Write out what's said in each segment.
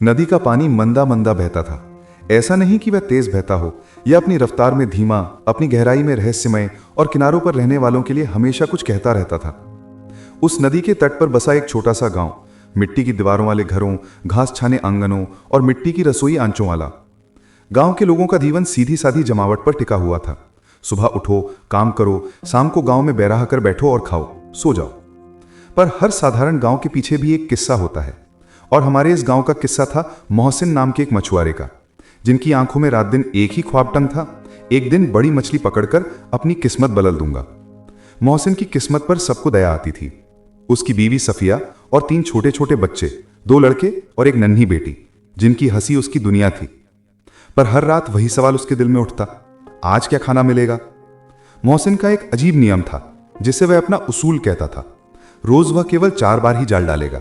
नदी का पानी मंदा मंदा बहता था। ऐसा नहीं कि वह तेज बहता हो, यह अपनी रफ्तार में धीमा, अपनी गहराई में रहस्यमय और किनारों पर रहने वालों के लिए हमेशा कुछ कहता रहता था। उस नदी के तट पर बसा एक छोटा सा गांव, मिट्टी की दीवारों वाले घरों, घास छाने आंगनों और मिट्टी की रसोई आंचों वाला। गांव के लोगों का जीवन सीधी सादी जमावट पर टिका हुआ था। सुबह उठो, काम करो, शाम को गांव में बैराह कर बैठो और खाओ, सो जाओ। पर हर साधारण गांव के पीछे भी एक किस्सा होता है, और हमारे इस गांव का किस्सा था मोहसिन नाम के एक मछुआरे का, जिनकी आंखों में रात दिन एक ही ख्वाब था, एक दिन बड़ी मछली पकड़कर अपनी किस्मत बदल दूंगा। मोहसिन की किस्मत पर सबको दया आती थी। उसकी बीवी सफिया और 3 छोटे छोटे बच्चे, 2 लड़के और एक नन्ही बेटी, जिनकी हंसी उसकी दुनिया थी। पर हर रात वही सवाल उसके दिल में उठता, आज क्या खाना मिलेगा। मोहसिन का एक अजीब नियम था, जिसे वह अपना उसूल कहता था। रोज वह केवल 4 बार ही जाल डालेगा।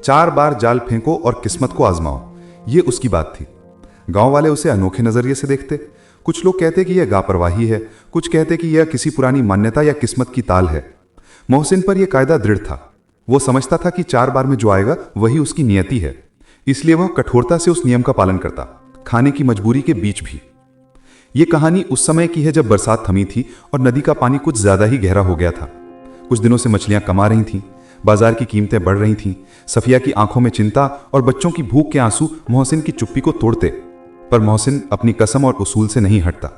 4 बार जाल फेंको और किस्मत को आजमाओ, ये उसकी बात थी। गांव वाले उसे अनोखे नजरिए से देखते। कुछ लोग कहते कि यह लापरवाही है, कुछ कहते कि यह किसी पुरानी मान्यता या किस्मत की ताल है। मोहसिन पर यह कायदा दृढ़ था। वो समझता था कि 4 बार में जो आएगा वही उसकी नियति है, इसलिए वह कठोरता से उस नियम का पालन करता, खाने की मजबूरी के बीच भी। ये कहानी उस समय की है जब बरसात थमी थी और नदी का पानी कुछ ज्यादा ही गहरा हो गया था। कुछ दिनों से मछलियां कमा रही थीं, बाजार की कीमतें बढ़ रही थीं। सफिया की आंखों में चिंता और बच्चों की भूख के आंसू मोहसिन की चुप्पी को तोड़ते। पर मोहसिन अपनी कसम और उसूल से नहीं हटता।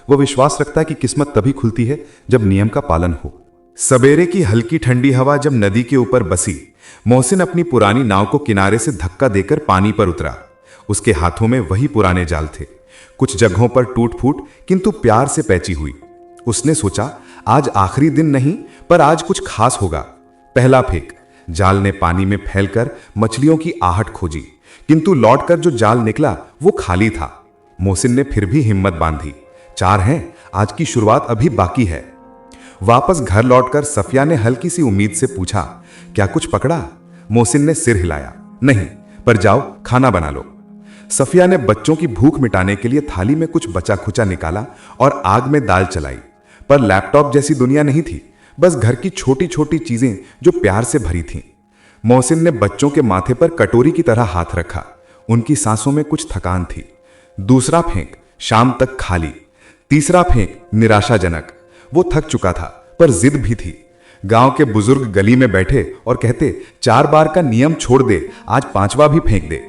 वह विश्वास रखता है कि किस्मत तभी खुलती है जब नियम का पालन हो। सवेरे की हल्की ठंडी हवा जब नदी के ऊपर बसी, मोहसिन अपनी पुरानी नाव को किनारे से धक्का देकर पानी पर उतरा। उसके हाथों में वही पुराने जाल थे, कुछ जगहों पर टूट फूट किंतु प्यार से पैंची हुई। उसने सोचा, आज आखिरी दिन नहीं, पर आज कुछ खास होगा। पहला फेंक, जाल ने पानी में फैलकर मछलियों की आहट खोजी, किंतु लौटकर जो जाल निकला वो खाली था। मोहसिन ने फिर भी हिम्मत बांधी, 4 हैं, आज की शुरुआत अभी बाकी है। वापस घर लौटकर सफिया ने हल्की सी उम्मीद से पूछा, क्या कुछ पकड़ा? मोहसिन ने सिर हिलाया, नहीं, पर जाओ खाना बना लो। सफिया ने बच्चों की भूख मिटाने के लिए थाली में कुछ बचा खुचा निकाला और आग में दाल चलाई। पर लैपटॉप जैसी दुनिया नहीं थी, बस घर की छोटी छोटी चीजें जो प्यार से भरी थीं। मोहसिन ने बच्चों के माथे पर कटोरी की तरह हाथ रखा। उनकी सांसों में कुछ थकान थी। दूसरा फेंक, शाम तक खाली। तीसरा फेंक, निराशाजनक। वो थक चुका था, पर जिद भी थी। गांव के बुजुर्ग गली में बैठे और कहते, 4 बार का नियम छोड़ दे, आज 5वां भी फेंक दे।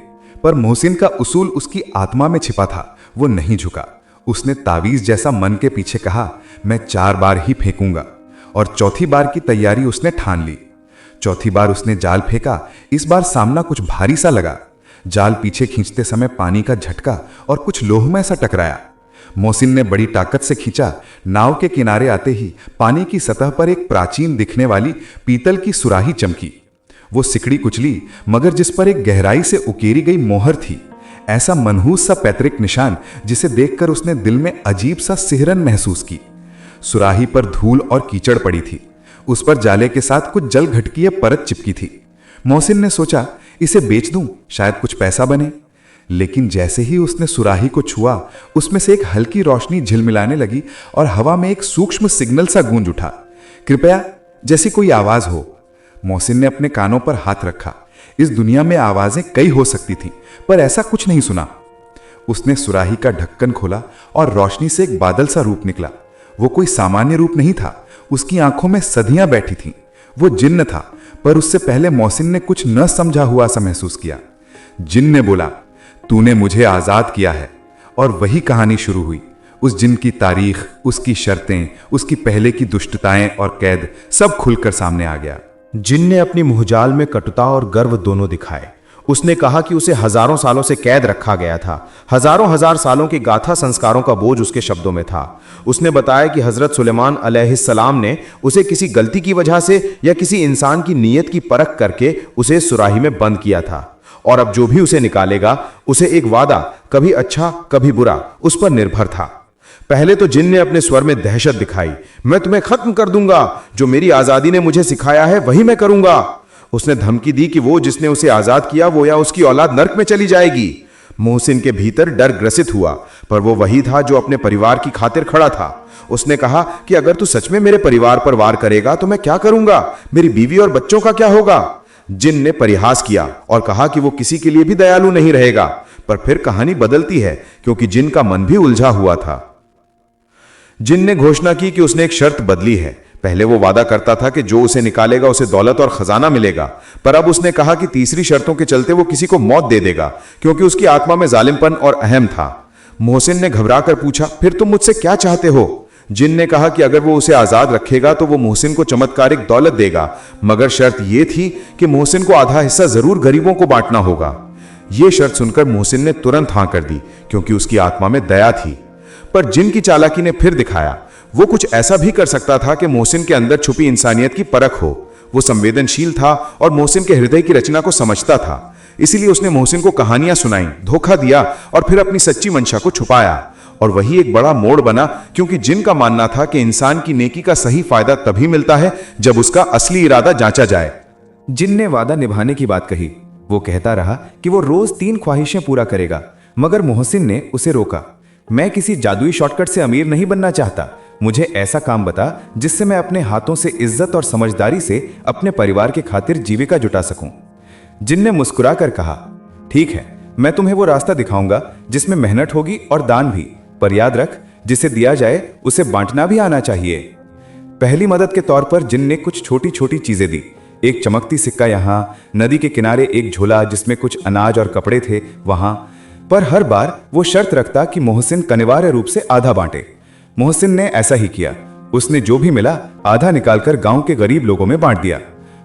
पर मोहसिन का उसूल उसकी आत्मा में छिपा था, वो नहीं झुका। उसने तावीज जैसा मन के पीछे कहा, मैं 4 बार ही फेंकूंगा। और चौथी बार की तैयारी उसने ठान ली। चौथी बार उसने जाल फेंका। इस बार सामना कुछ भारी सा लगा। जाल पीछे खींचते समय पानी का झटका और कुछ लोहमय सा टकराया। मोहसिन ने बड़ी ताकत से खींचा। नाव के किनारे आते ही पानी की सतह पर एक प्राचीन दिखने वाली पीतल की सुराही चमकी। वो सिकड़ी कुचली, मगर जिस पर एक गहराई से उकेरी गई मोहर थी, ऐसा मनहूस सा पैतृक निशान जिसे देखकर उसने दिल में अजीब सा सिहरन महसूस की। सुराही पर धूल और कीचड़ पड़ी थी। उस पर जाले के साथ कुछ जल घटकीय परत चिपकी थी। मोहसिन ने सोचा, इसे बेच दूं, शायद कुछ पैसा बने। लेकिन जैसे ही उसने सुराही को छुआ, उसमें से एक हल्की रोशनी झिलमिलाने लगी और हवा में एक सूक्ष्म सिग्नल सा गूंज उठा, कृपया, जैसी कोई आवाज हो। मोहसिन ने अपने कानों पर हाथ रखा। इस दुनिया में आवाजें कई हो सकती थीं, पर ऐसा कुछ नहीं सुना। उसने सुराही का ढक्कन खोला और रोशनी से एक बादल सा रूप निकला। वो कोई सामान्य रूप नहीं था। उसकी आंखों में सदियां बैठी थीं। वो जिन्न था, पर उससे पहले मोहसिन ने कुछ न समझा हुआ सा महसूस किया। जिन्न ने बोला, तूने मुझे आजाद किया है। और वही कहानी शुरू हुई। उस जिन्न की तारीख, उसकी शर्तें, उसकी पहले की दुष्टताएं और कैद, सब खुलकर सामने आ गया। जिन्न ने अपनी मुहजाल में कटुता और गर्व दोनों दिखाए। उसने कहा कि उसे हजारों सालों से कैद रखा गया था। हजारों हजार सालों की गाथा संस्कारों का बोझ उसके शब्दों में था। उसने बताया कि हजरत सुलेमान अलैहिस्सलाम ने उसे किसी गलती की वजह से या किसी इंसान की नीयत की परख करके उसे सुराही में बंद किया था, और अब जो भी उसे निकालेगा, उसे एक वादा, कभी अच्छा कभी बुरा, उस पर निर्भर था। पहले तो जिन्न ने अपने स्वर में दहशत दिखाई, मैं तुम्हें खत्म कर दूंगा, जो मेरी आजादी ने मुझे सिखाया है वही मैं करूंगा। उसने धमकी दी कि वो जिसने उसे आजाद किया वो या उसकी औलाद नर्क में चली जाएगी। मोहसिन के भीतर डर ग्रसित हुआ, पर वो वही था जो अपने परिवार की खातिर खड़ा था। उसने कहा कि अगर तू सच में मेरे परिवार पर वार करेगा तो मैं क्या करूंगा, मेरी बीवी और बच्चों का क्या होगा। जिन ने परिहास किया और कहा कि वो किसी के लिए भी दयालु नहीं रहेगा। पर फिर कहानी बदलती है, क्योंकि जिन का मन भी उलझा हुआ था। जिन ने घोषणा की कि उसने एक शर्त बदली है। पहले वो वादा करता था कि जो उसे निकालेगा उसे दौलत और खजाना मिलेगा, पर अब उसने कहा कि तीसरी शर्तों के चलते वो किसी को मौत दे देगा, क्योंकि उसकी आत्मा में जालिमपन और अहम था। मोहसिन ने घबरा कर पूछा, फिर तुम मुझसे क्या चाहते हो? जिन ने कहा कि अगर वो उसे आजाद रखेगा तो वो मोहसिन को चमत्कारिक दौलत देगा, मगर शर्त यह थी कि मोहसिन को आधा हिस्सा जरूर गरीबों को बांटना होगा। यह शर्त सुनकर मोहसिन ने तुरंत हां कर दी, क्योंकि उसकी आत्मा में दया थी। पर जिन की चालाकी ने फिर दिखाया, वो कुछ ऐसा भी कर सकता था कि मोहसिन के अंदर छुपी इंसानियत की परख हो। वो संवेदनशील था और मोहसिन के हृदय की रचना को समझता था। इसीलिए उसने मोहसिन को कहानियां सुनाई, धोखा दिया और फिर अपनी सच्ची मंशा को छुपाया। और वही एक बड़ा मोड़ बना, क्योंकि जिन का मानना था कि इंसान की नेकी का सही फायदा तभी मिलता है जब उसका असली इरादा जांचा जाए। जिन ने वादा निभाने की बात कही। वो कहता रहा कि वो रोज 3 ख्वाहिशें पूरा करेगा, मगर मोहसिन ने उसे रोका। मैं किसी जादुई शॉर्टकट से अमीर नहीं बनना चाहता। मुझे ऐसा काम बता जिससे मैं अपने हाथों से इज्जत और समझदारी से अपने परिवार के खातिर जीविका जुटा सकूं। जिन ने मुस्कुरा कर कहा, ठीक है, मैं तुम्हें वो रास्ता दिखाऊंगा जिसमें मेहनत होगी और दान भी, पर याद रख, जिसे दिया जाए उसे बांटना भी आना चाहिए। पहली मदद के तौर पर जिन ने कुछ छोटी छोटी चीजें दी। एक चमकती सिक्का यहां, नदी के किनारे एक झोला जिसमें कुछ अनाज और कपड़े थे वहां। पर हर बार वो शर्त रखता कि मोहसिन अनिवार्य रूप से आधा बांटे। मोहसिन ने ऐसा ही किया। उसने जो भी मिला आधा निकालकर गांव के गरीब लोगों में बांट दिया।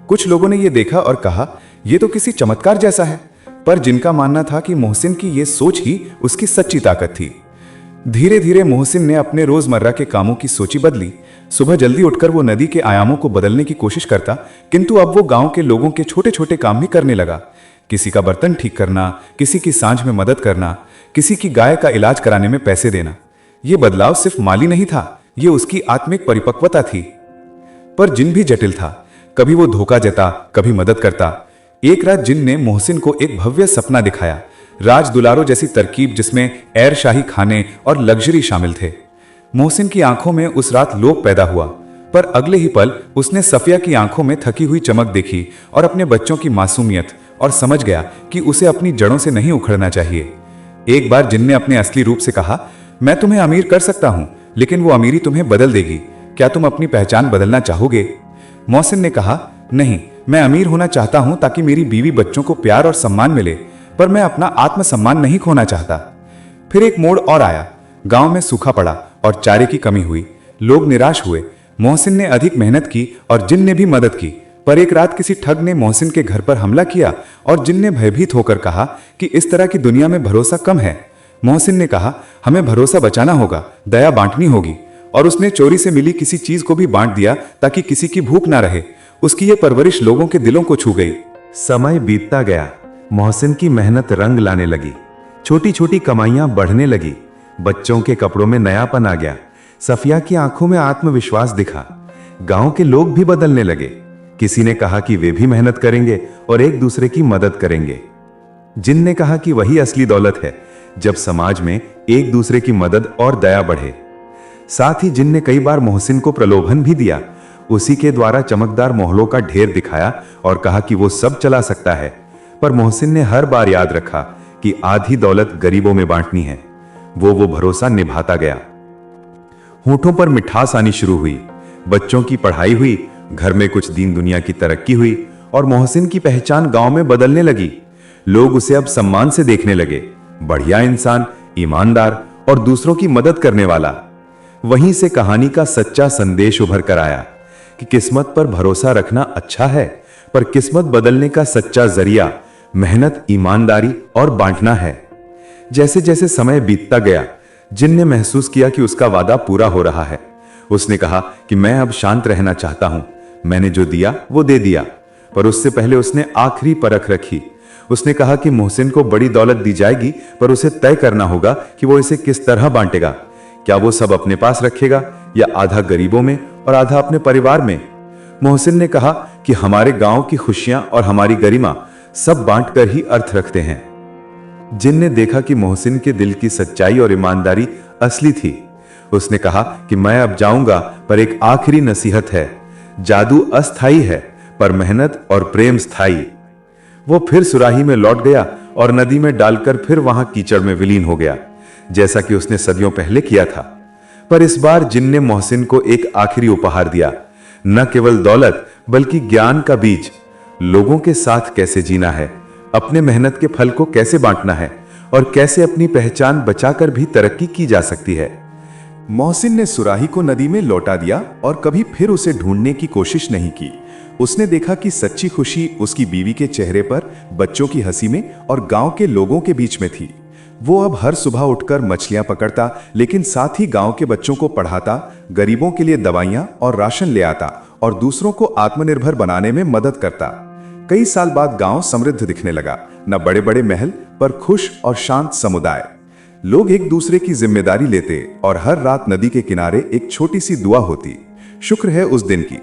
कुछ लोगों ने यह देखा और कहा, यह तो किसी चमत्कार जैसा है। पर जिनका मानना था कि मोहसिन की यह सोच ही उसकी सच्ची ताकत थी। धीरे धीरे मोहसिन ने अपने रोजमर्रा के कामों की सोची बदली। सुबह जल्दी उठकर वो नदी के आयामों को बदलने की कोशिश करता, किंतु अब वो गांव के लोगों के छोटे छोटे काम भी करने लगा। किसी का बर्तन ठीक करना, किसी की सांझ में मदद करना, किसी की गाय का इलाज कराने में पैसे देना। यह बदलाव सिर्फ माली नहीं था, यह उसकी आत्मिक परिपक्वता थी। पर जिन भी जटिल था, कभी वो धोखा देता, कभी मदद करता। एक रात जिन ने मोहसिन को एक भव्य सपना दिखाया, राज दुलारो जैसी तरकीब जिसमें ऐरशाही खाने और लग्जरी शामिल थे। मोहसिन की आंखों में उस रात लोभ पैदा हुआ, पर अगले ही पल उसने सफिया की आंखों में थकी हुई चमक देखी और अपने बच्चों की मासूमियत, और समझ गया कि उसे अपनी जड़ों से नहीं उखड़ना चाहिए। एक बार जिन ने अपने असली रूप से कहा, मैं तुम्हें अमीर कर सकता हूं, लेकिन वो अमीरी तुम्हें बदल देगी। क्या तुम अपनी पहचान बदलना चाहोगे? मोहसिन ने कहा, नहीं, मैं अमीर होना चाहता हूं ताकि मेरी बीवी बच्चों को प्यार और सम्मान मिले, पर मैं अपना आत्मसम्मान नहीं खोना चाहता। फिर एक मोड़ और आया। गांव में सूखा पड़ा और चारे की कमी हुई। लोग निराश हुए। मोहसिन ने अधिक मेहनत की और जिन ने भी मदद की। पर एक रात किसी ठग ने मोहसिन के घर पर हमला किया और जिन ने भयभीत होकर कहा कि इस तरह की दुनिया में भरोसा कम है। मोहसिन ने कहा, हमें भरोसा बचाना होगा, दया बांटनी होगी। और उसने चोरी से मिली किसी चीज को भी बांट दिया ताकि किसी की भूख ना रहे। उसकी यह परवरिश लोगों के दिलों को छू गई। समय बीतता गया। मोहसिन की मेहनत रंग लाने लगी। छोटी छोटी कमाइयां बढ़ने लगी। बच्चों के कपड़ों में नयापन आ गया। सफिया की आंखों में आत्मविश्वास दिखा। गांव के लोग भी बदलने लगे। किसी ने कहा कि वे भी मेहनत करेंगे और एक दूसरे की मदद करेंगे। जिन ने कहा कि वही असली दौलत है, जब समाज में एक दूसरे की मदद और दया बढ़े। साथ ही जिन ने कई बार मोहसिन को प्रलोभन भी दिया। उसी के द्वारा चमकदार मोहलों का ढेर दिखाया और कहा कि वो सब चला सकता है। पर मोहसिन ने हर बार याद रखा कि आधी दौलत गरीबों में बांटनी है। वो भरोसा निभाता गया। होठों पर मिठास आनी शुरू हुई। बच्चों की पढ़ाई हुई, घर में कुछ दीन दुनिया की तरक्की हुई और मोहसिन की पहचान गांव में बदलने लगी। लोग उसे अब सम्मान से देखने लगे। बढ़िया इंसान, ईमानदार और दूसरों की मदद करने वाला। वहीं से कहानी का सच्चा संदेश उभर कर आया कि किस्मत पर भरोसा रखना अच्छा है, पर किस्मत बदलने का सच्चा जरिया मेहनत, ईमानदारी और बांटना है। जैसे जैसे समय बीतता गया, जिन ने महसूस किया कि उसका वादा पूरा हो रहा है। उसने कहा कि मैं अब शांत रहना चाहता हूं। मैंने जो दिया वो दे दिया। पर उससे पहले उसने आखिरी परख रखी। उसने कहा कि मोहसिन को बड़ी दौलत दी जाएगी, पर उसे तय करना होगा कि वो इसे किस तरह बांटेगा। क्या वो सब अपने पास रखेगा या आधा गरीबों में और आधा अपने परिवार में? मोहसिन ने कहा कि हमारे गांव की खुशियां और हमारी गरिमा सब बांटकर ही अर्थ रखते हैं। जिन ने देखा कि मोहसिन के दिल की सच्चाई और ईमानदारी असली थी। उसने कहा कि मैं अब जाऊंगा, पर एक आखिरी नसीहत है। जादू अस्थाई है, पर मेहनत और प्रेम स्थायी। वो फिर सुराही में लौट गया और नदी में डालकर फिर वहां कीचड़ में विलीन हो गया, जैसा कि उसने सदियों पहले किया था। पर इस बार जिन ने मोहसिन को एक आखिरी उपहार दिया, न केवल दौलत बल्कि ज्ञान का बीज। लोगों के साथ कैसे जीना है, अपने मेहनत के फल को कैसे बांटना है और कैसे अपनी पहचान बचाकर भी तरक्की की जा सकती है। मोहसिन ने सुराही को नदी में लौटा दिया और कभी फिर उसे ढूंढने की कोशिश नहीं की। उसने देखा कि सच्ची खुशी उसकी बीवी के चेहरे पर, बच्चों की हंसी में और गांव के लोगों के बीच में थी। वो अब हर सुबह उठकर मछलियां पकड़ता, लेकिन साथ ही गांव के बच्चों को पढ़ाता, गरीबों के लिए दवाइयां और राशन ले आता और दूसरों को आत्मनिर्भर बनाने में मदद करता। कई साल बाद गांव समृद्ध दिखने लगा, न बड़े बड़े महल पर खुश और शांत समुदाय। लोग एक दूसरे की जिम्मेदारी लेते और हर रात नदी के किनारे एक छोटी सी दुआ होती, शुक्र है उस दिन की।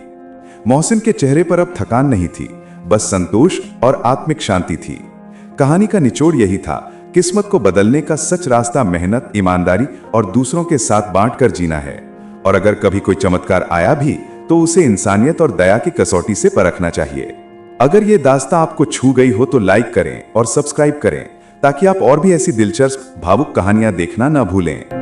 मोहसिन के चेहरे पर अब थकान नहीं थी, बस संतोष और आत्मिक शांति थी। कहानी का निचोड़ यही था, किस्मत को बदलने का सच रास्ता मेहनत, ईमानदारी और दूसरों के साथ बांटकर जीना है। और अगर कभी कोई चमत्कार आया भी तो उसे इंसानियत और दया की कसौटी से परखना चाहिए। अगर ये दास्तां आपको छू गई हो तो लाइक करें और सब्सक्राइब करें, ताकि आप और भी ऐसी दिलचस्प भावुक कहानियां देखना न भूलें।